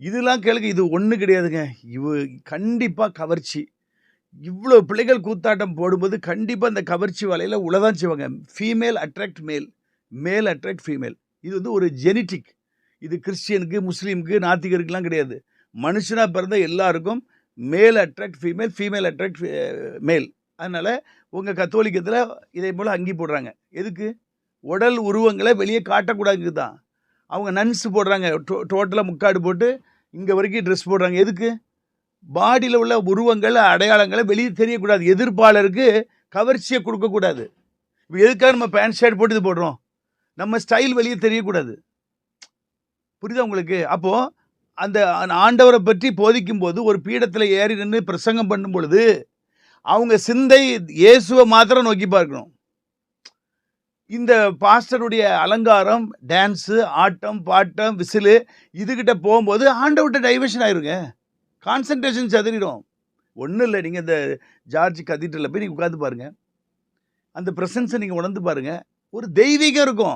இதெல்லாம் கேளுங்க, இது ஒண்ணு கிடையாதுங்க. கண்டிப்பா கவர்ச்சி. இவ்ளோ பிள்ளைகள் கூத்தாட்டம் போடும்போது, கண்டிப்பா இந்த கவர்ச்சி வலையில உழதான் செய்வாங்க. ஃபீமேல் அட்ராக்ட் மேல், மேல் அட்ராக்ட் ஃபீமேல். இது வந்து ஒரு ஜெனடிக். இது கிறிஸ்டியனுக்கு, முஸ்லீமுக்கு, நாத்திகருக்குலாம் கிடையாது. மனுஷனா பிறந்த எல்லாருக்கும் மேல் அட்ராக்ட் ஃபீமேல், ஃபீமேல் அட்ராக்ட் மேல். அதனால உங்க கத்தோலிக்கத்தில இதே போல அங்கி போடுறாங்க. எதுக்கு? உடல் உருவங்கள வெளிய காட்டக்கூடாதுக்கு தான். அவங்க நன்ஸ் போடுறாங்க. டோட்டலா முக்காடு போட்டு, இங்க வரைக்கும் ட்ரெஸ் போடுறாங்க. எதுக்கு? பாடியில உள்ள உருவங்கள், அடையாளங்கள வெளிய தெரியக்கூடாது. எதிர்ப்பாளருக்கு கவர்ச்சிய குடுக்கக்கூடாது. இப்ப எதுக்காக நம்ம பேண்ட் ஷர்ட் போட்டு இது போடுறோம்? நம்ம ஸ்டைல் வெளிய தெரியக்கூடாது. புரியுதா உங்களுக்கு? அப்போ அந்த ஆண்டவர பற்றி போதிக்கும்போது, ஒரு பீடத்தில ஏறி நின்னு பிரசங்கம் பண்ணும் பொழுது, அவங்க சிந்தை இயேசுவ மாத்திரம் நோக்கி பார்க்கணும். இந்த பாஸ்டருடைய அலங்காரம், டான்ஸு, ஆட்டம், பாட்டம், விசிலு இதுகிட்ட போம்போது ஆண்டவர்ட்ட டைவர்ஷன் ஆயிருங்க. கான்சன்ட்ரேஷன் சிதறிடும். ஒண்ணும் இல்ல. நீங்க இந்த ஜார்ஜ் கதீட்ரல்ல போய் நீங்க உட்கார்ந்து பாருங்க. அந்த பிரசன்ஸ நீங்க உணர்ந்து பாருங்க. ஒரு தெய்வீகம் இருக்கும்.